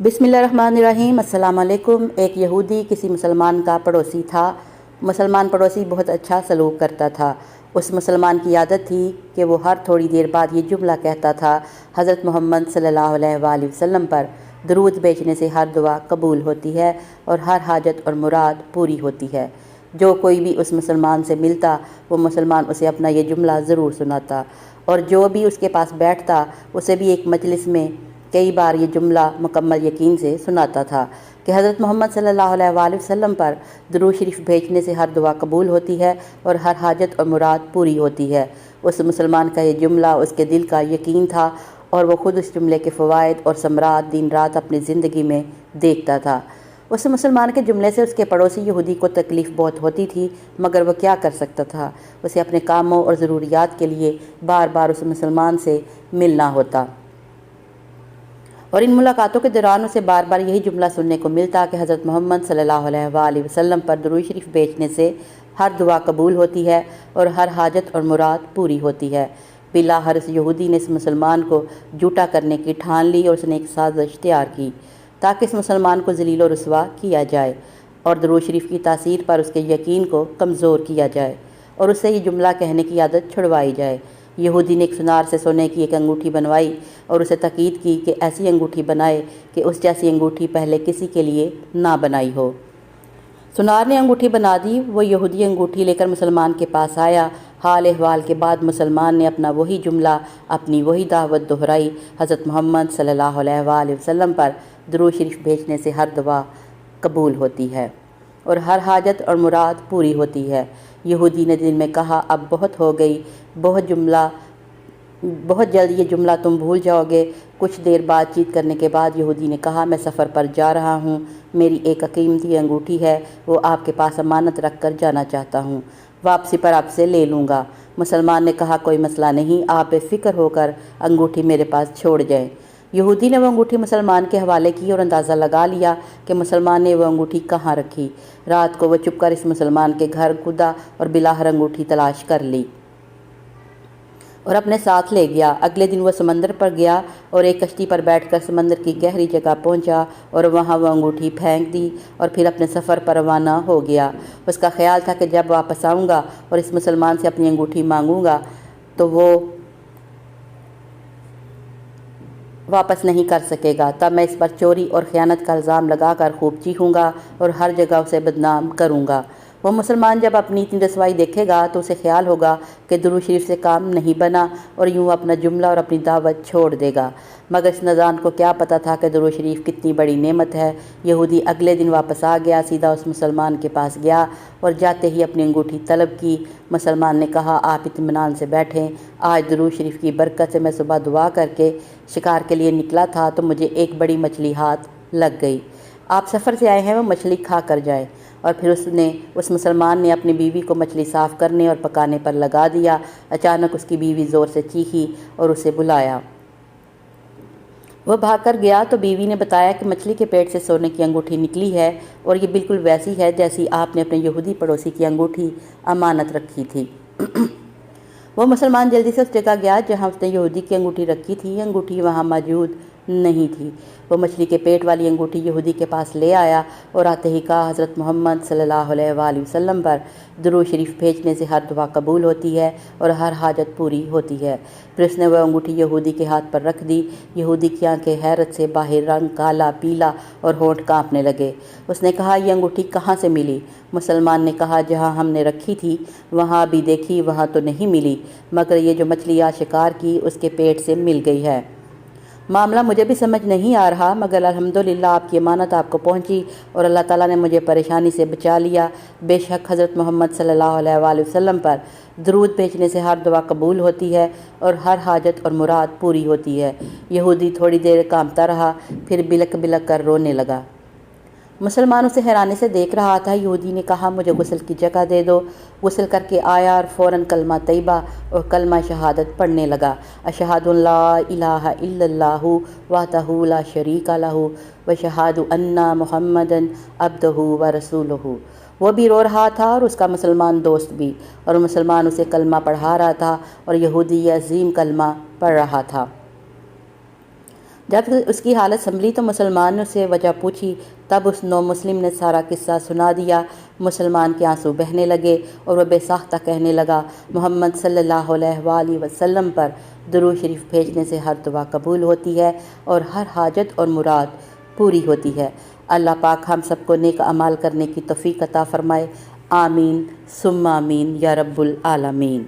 बिस्मिल्लाहिर्रहमानिर्रहीम। अस्सलाम वालेकुम। एक यहूदी किसी मुसलमान का पड़ोसी था। मुसलमान पड़ोसी बहुत अच्छा सलूक करता था। उस मुसलमान की आदत थी कि वो हर थोड़ी देर बाद ये जुमला कहता था, हज़रत मोहम्मद सल्लल्लाहु अलैहि वसल्लम पर दरूद भेजने से हर दुआ कबूल होती है और हर हाजत और मुराद पूरी होती है। जो कोई भी उस मुसलमान से मिलता वो मुसलमान उसे अपना ये जुमला ज़रूर सुनाता, और जो भी उसके पास बैठता उसे भी एक मजलिस में कई बार ये जुमला मुकम्मल यकीन से सुनाता था कि हज़रत मोहम्मद सल्लल्लाहु अलैहि वसल्लम पर दुरूद शरीफ भेजने से हर दुआ कबूल होती है और हर हाजत और मुराद पूरी होती है। उस मुसलमान का ये जुमला उसके दिल का यकीन था और वो ख़ुद उस जुमले के फ़वाइद और समरात दिन रात अपनी ज़िंदगी में देखता था। उस मुसलमान के जुमले से उसके पड़ोसी यहूदी को तकलीफ़ बहुत होती थी, मगर वह क्या कर सकता था। उसे अपने कामों और ज़रूरियात के लिए बार बार उस मुसलमान से मिलना होता, और इन मुलाकातों के दौरान उसे बार बार यही जुमला सुनने को मिलता कि हज़रत मोहम्मद सल्लल्लाहु अलैहि वसल्लम पर दुरूद शरीफ भेजने से हर दुआ कबूल होती है और हर हाजत और मुराद पूरी होती है। बिलाहर इस यहूदी ने इस मुसलमान को झूठा करने की ठान ली और उसने एक साजिश तैयार की ताकि इस मुसलमान को ज़लील और रुसवा किया जाए और दुरूद शरीफ की तासीर पर उसके यकीन को कमज़ोर किया जाए और उससे ये जुमला कहने की आदत छुड़वाई जाए। यहूदी ने एक सुनार से सोने की एक अंगूठी बनवाई और उसे ताकीद की कि ऐसी अंगूठी बनाए कि उस जैसी अंगूठी पहले किसी के लिए ना बनाई हो। सुनार ने अंगूठी बना दी। वो यहूदी अंगूठी लेकर मुसलमान के पास आया। हाल अहवाल के बाद मुसलमान ने अपना वही जुमला, अपनी वही दावत दोहराई, हज़रत मोहम्मद सल्लल्लाहु अलैहि वसल्लम पर दुरूद शरीफ भेजने से हर दुआ कबूल होती है और हर हाजत और मुराद पूरी होती है। यहूदी ने दिल में कहा, अब बहुत हो गई, बहुत जल्द ये जुमला तुम भूल जाओगे। कुछ देर बातचीत करने के बाद यहूदी ने कहा, मैं सफ़र पर जा रहा हूँ, मेरी एक कीमती अंगूठी है, वो आपके पास अमानत रख कर जाना चाहता हूँ, वापसी पर आपसे ले लूँगा। मुसलमान ने कहा, कोई मसला नहीं, आप बेफिक्र होकर अंगूठी मेरे पास छोड़ जाएं। यहूदी ने वो अंगूठी मुसलमान के हवाले की और अंदाज़ा लगा लिया कि मुसलमान ने वो अंगूठी कहाँ रखी। रात को वह चुपकर इस मुसलमान के घर कूदा और बिलाहर अंगूठी तलाश कर ली और अपने साथ ले गया। अगले दिन वह समंदर पर गया और एक कश्ती पर बैठकर समंदर की गहरी जगह पहुंचा और वहां वह अंगूठी फेंक दी और फिर अपने सफ़र पर रवाना हो गया। उसका ख्याल था कि जब वापस आऊँगा और इस मुसलमान से अपनी अंगूठी मांगूँगा तो वो वापस नहीं कर सकेगा, तब मैं इस पर चोरी और ख़यानत का इल्ज़ाम लगाकर खूब चीखूँगा और हर जगह उसे बदनाम करूँगा। वो मुसलमान जब अपनी इतनी रसवाई देखेगा तो उसे ख्याल होगा कि दुरूद शरीफ से काम नहीं बना और यूँ अपना जुमला और अपनी दावत छोड़ देगा। मगर इस नदान को क्या पता था कि दुरूद शरीफ कितनी बड़ी नेमत है। यहूदी अगले दिन वापस आ गया, सीधा उस मुसलमान के पास गया और जाते ही अपनी अंगूठी तलब की। मुसलमान ने कहा, आप इत्मीनान से बैठें, आज दुरूद शरीफ की बरकत से मैं सुबह दुआ करके शिकार के लिए निकला था तो मुझे एक बड़ी मछली हाथ लग गई। आप सफ़र से आए हैं, वो मछली खा कर जाए। और फिर उस मुसलमान ने अपनी बीवी को मछली साफ़ करने और पकाने पर लगा दिया। अचानक उसकी बीवी ज़ोर से चीखी और उसे बुलाया। वह भागकर गया तो बीवी ने बताया कि मछली के पेट से सोने की अंगूठी निकली है और ये बिल्कुल वैसी है जैसी आपने अपने यहूदी पड़ोसी की अंगूठी अमानत रखी थी। वह मुसलमान जल्दी से उस जगह गया जहाँ उसने यहूदी की अंगूठी रखी थी। अंगूठी वहाँ मौजूद नहीं थी। वो मछली के पेट वाली अंगूठी यहूदी के पास ले आया और आते ही कहा, हज़रत मोहम्मद सल्लल्लाहु अलैहि वसल्लम पर दुरूद शरीफ भेजने से हर दुआ कबूल होती है और हर हाजत पूरी होती है। फिर उसने वह अंगूठी यहूदी के हाथ पर रख दी। यहूदी की आंखें हैरत से बाहर रंग काला पीला और होंठ कांपने लगे। उसने कहा, यह अंगूठी कहाँ से मिली? मुसलमान ने कहा, जहाँ हमने रखी थी वहाँ भी देखी, वहाँ तो नहीं मिली, मगर ये जो मछली आज शिकार की उसके पेट से मिल गई है। मामला मुझे भी समझ नहीं आ रहा, मगर अल्हम्दुलिल्लाह आपकी अमानत आपको पहुंची और अल्लाह ताला ने मुझे परेशानी से बचा लिया। बेशक हज़रत मोहम्मद सल्लल्लाहु अलैहि वसल्लम पर दरूद भेजने से हर दुआ कबूल होती है और हर हाजत और मुराद पूरी होती है। यहूदी थोड़ी देर कांपता रहा, फिर बिलक बिलक कर रोने लगा। मुसलमान उसे हैरानी से देख रहा था। यहूदी ने कहा, मुझे गुस्ल की जगह दे दो। गुस्ल करके आया और फ़ौरन कलमा तैयबा और कलमा शहादत पढ़ने लगा। अशहदु अल्ला इलाहा इल्लल्लाहु वहदहु ला शरीका लहु व अशहदु अन्ना मुहम्मदन अब्दुहु व रसूलुहु। वो भी रो रहा था और उसका मुसलमान दोस्त भी, और मुसलमान उसे कलमा पढ़ा रहा था और यहूदी अजीम कलमा पढ़ रहा था। جب اس کی حالت سنبھلی تو مسلمانوں سے وجہ پوچھی، تب اس نو مسلم نے سارا قصہ سنا دیا۔ مسلمان کے آنسو بہنے لگے اور وہ بے ساختہ کہنے لگا، محمد صلی اللہ علیہ وآلہ وسلم پر درود شریف بھیجنے سے ہر دعا قبول ہوتی ہے اور ہر حاجت اور مراد پوری ہوتی ہے۔ اللہ پاک ہم سب کو نیک اعمال کرنے کی توفیق عطا فرمائے۔ آمین ثم آمین یا رب العالمین۔